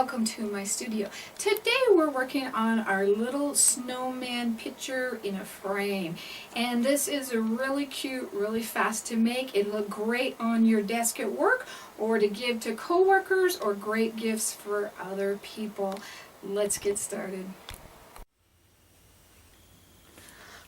welcome to my studio. Today we're working on our little snowman picture in a frame, and this is a really cute, really fast to make. It'll look great on your desk at work or to give to coworkers, or great gifts for other people. Let's get started.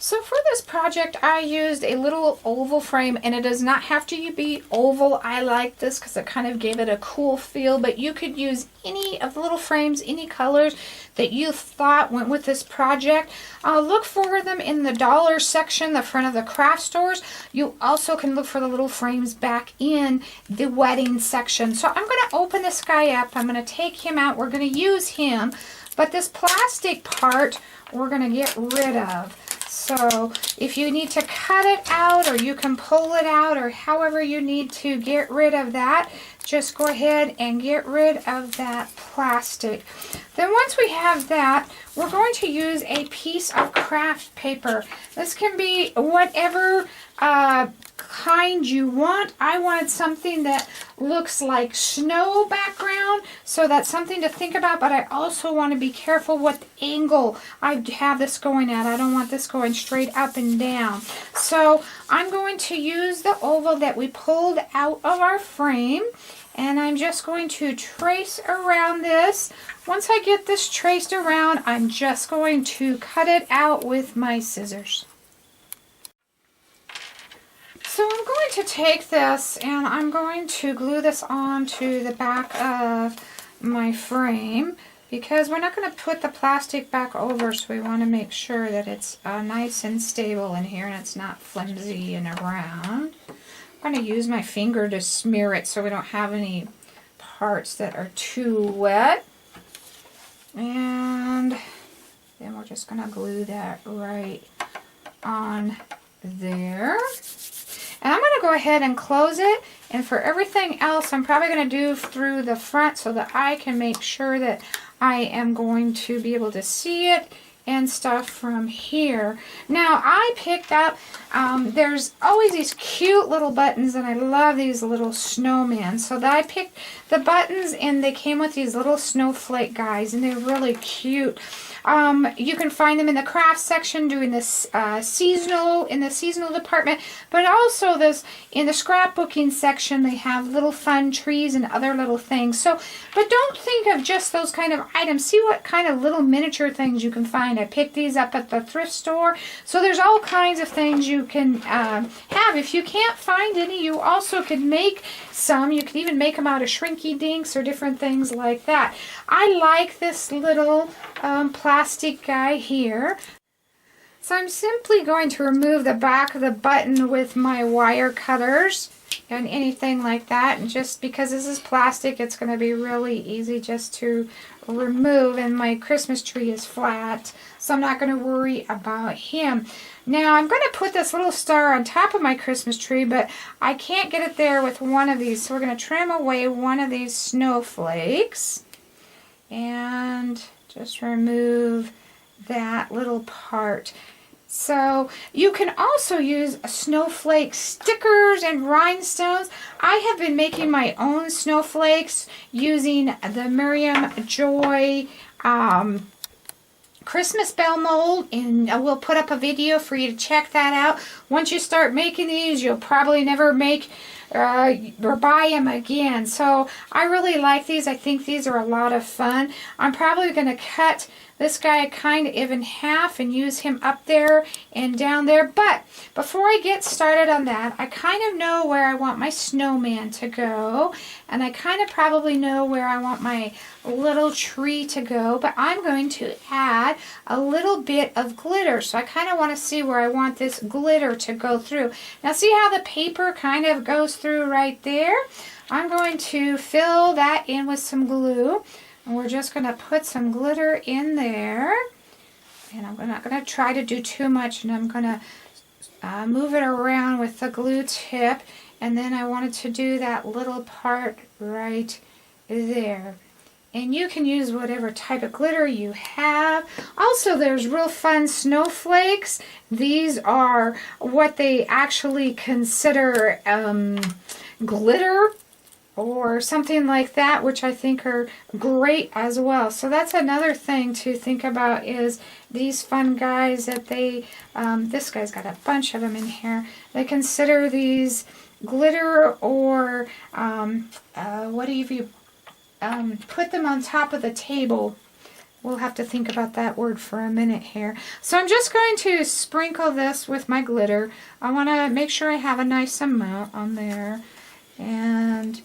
So for this project I used a little oval frame, and it does not have to be oval. I like this because it kind of gave it a cool feel, but you could use any of the little frames, any colors that you thought went with this project. Look for them in the dollar section, the front of the craft stores. You also can look for the little frames back in the wedding section. So I'm going to open this guy up. I'm going to take him out. We're going to use him, but this plastic part we're going to get rid of. So if you need to cut it out, or you can pull it out, or however you need to get rid of that, just go ahead and get rid of that plastic. Then once we have that, we're going to use a piece of craft paper. This can be whatever kind you want. I wanted something that looks like snow background, so that's something to think about, but I also want to be careful what angle I have this going at. I don't want this going straight up and down. So I'm going to use the oval that we pulled out of our frame, and I'm just going to trace around this. Once I get this traced around, I'm just going to cut it out with my scissors. So I'm going to take this and I'm going to glue this onto the back of my frame, because we're not going to put the plastic back over, so we want to make sure that it's nice and stable in here and it's not flimsy and around. I'm going to use my finger to smear it so we don't have any parts that are too wet. And then we're just going to glue that right on there. And I'm going to go ahead and close it, and for everything else I'm probably going to do through the front so that I can make sure that I am going to be able to see it and stuff from here. Now I picked up, there's always these cute little buttons, and I love these little snowmen. So that I picked the buttons, and they came with these little snowflake guys, and they're really cute. You can find them in the craft section doing this in the seasonal department, but also this in the scrapbooking section. They have little fun trees and other little things. So, but don't think of just those kind of items. See what kind of little miniature things you can find. I picked these up at the thrift store. So there's all kinds of things you can have. If you can't find any, you also could make some. You could even make them out of shrinky dinks or different things like that. I like this little plastic guy here. So I'm simply going to remove the back of the button with my wire cutters and anything like that. And just because this is plastic, it's going to be really easy just to remove. And my Christmas tree is flat, so I'm not going to worry about him. Now I'm going to put this little star on top of my Christmas tree, but I can't get it there with one of these. So we're going to trim away one of these snowflakes and just remove that little part. So you can also use snowflake stickers and rhinestones. I have been making my own snowflakes using the Miriam Joy Christmas bell mold, and we'll put up a video for you to check that out. Once you start making these, you'll probably never make or buy them again. So I really like these. I think these are a lot of fun. I'm probably going to cut this guy kind of in half and use him up there and down there. But before I get started on that, I kind of know where I want my snowman to go, and I kind of probably know where I want my little tree to go, but I'm going to add a little bit of glitter. So I kind of want to see where I want this glitter to go through. Now see how the paper kind of goes through right there? I'm going to fill that in with some glue. And we're just going to put some glitter in there. And I'm not going to try to do too much, and I'm going to move it around with the glue tip. And then I wanted to do that little part right there. And you can use whatever type of glitter you have. Also, there's real fun snowflakes. These are what they actually consider glitter or something like that, which I think are great as well. So that's another thing to think about, is these fun guys that they, this guy's got a bunch of them in here. They consider these glitter, or what do you put them on top of the table. We'll have to think about that word for a minute here. So I'm just going to sprinkle this with my glitter. I want to make sure I have a nice amount on there. And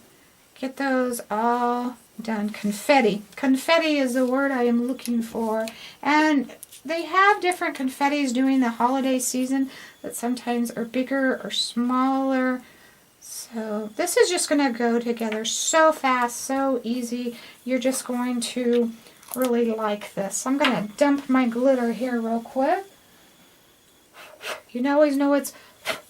get those all done. Confetti. Confetti is the word I am looking for. And they have different confettis during the holiday season that sometimes are bigger or smaller. So this is just going to go together so fast, so easy. You're just going to really like this. I'm going to dump my glitter here real quick. You always know it's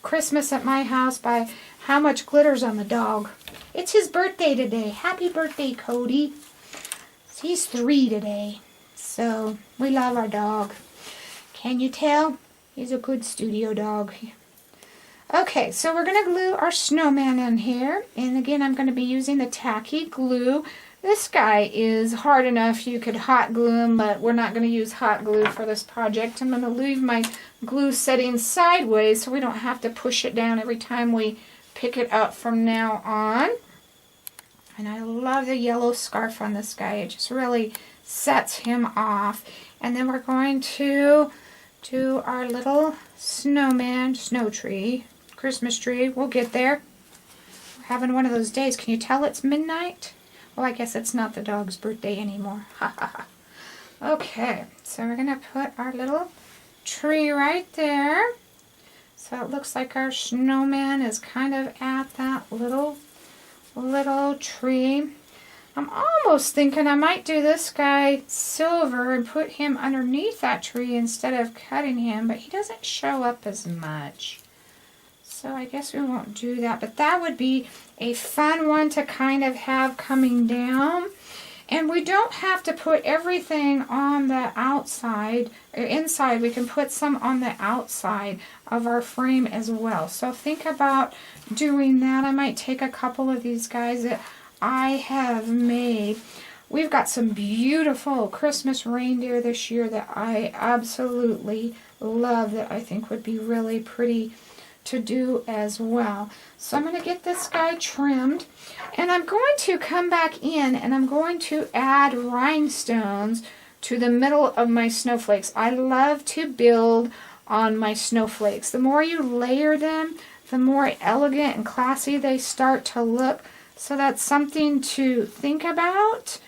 Christmas at my house by how much glitter's on the dog. It's his birthday today. Happy birthday, Cody. He's 3 today. So we love our dog. Can you tell? He's a good studio dog. Okay, so we're going to glue our snowman in here. And again, I'm going to be using the tacky glue. This guy is hard enough you could hot glue him, but we're not going to use hot glue for this project. I'm going to leave my glue setting sideways so we don't have to push it down every time we pick it up from now on. And I love the yellow scarf on this guy. It just really sets him off. And then we're going to do our little snowman, snow tree, Christmas tree. We'll get there. We're having one of those days. Can you tell it's midnight? Well, I guess it's not the dog's birthday anymore. Ha ha ha. Okay, so we're going to put our little tree right there. So it looks like our snowman is kind of at that little tree. I'm almost thinking I might do this guy silver and put him underneath that tree instead of cutting him, but he doesn't show up as much. So I guess we won't do that, but that would be a fun one to kind of have coming down. And we don't have to put everything on the outside or inside. We can put some on the outside of our frame as well. So think about doing that. I might take a couple of these guys that I have made. We've got some beautiful Christmas reindeer this year that I absolutely love, that I think would be really pretty to do as well. So I'm going to get this guy trimmed, and I'm going to come back in and I'm going to add rhinestones to the middle of my snowflakes. I love to build on my snowflakes. The more you layer them, the more elegant and classy they start to look. So that's something to think about.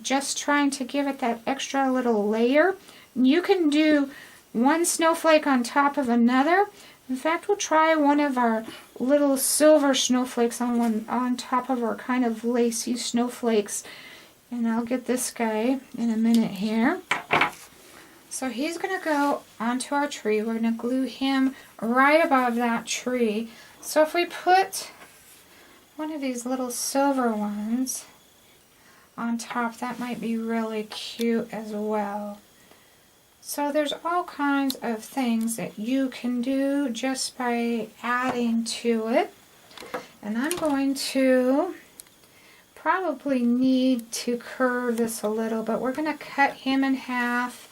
Just trying to give it that extra little layer. You can do one snowflake on top of another. In fact, we'll try one of our little silver snowflakes on top of our kind of lacy snowflakes. And I'll get this guy in a minute here. So he's going to go onto our tree. We're going to glue him right above that tree. So if we put one of these little silver ones on top, that might be really cute as well. So there's all kinds of things that you can do just by adding to it. And I'm going to probably need to curve this a little, but we're going to cut him in half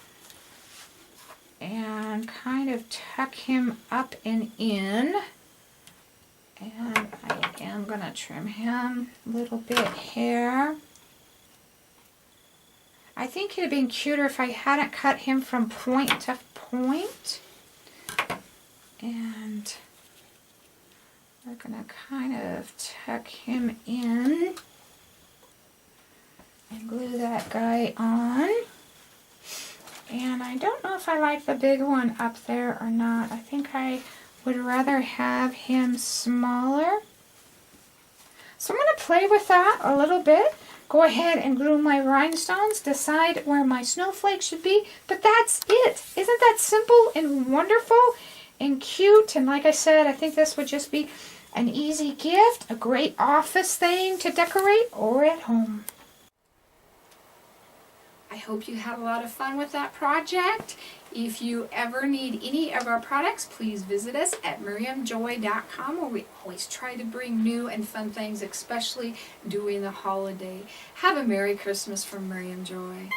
and kind of tuck him up and in. And I am going to trim him a little bit here. I think it would have been cuter if I hadn't cut him from point to point. And we're going to kind of tuck him in and glue that guy on. And I don't know if I like the big one up there or not. I think I would rather have him smaller. So I'm going to play with that a little bit. Go ahead and glue my rhinestones, decide where my snowflakes should be, but that's it. Isn't that simple and wonderful and cute? And like I said, I think this would just be an easy gift, a great office thing to decorate or at home. I hope you had a lot of fun with that project. If you ever need any of our products, please visit us at miriamjoy.com, where we always try to bring new and fun things, especially during the holiday. Have a Merry Christmas from Miriam Joy.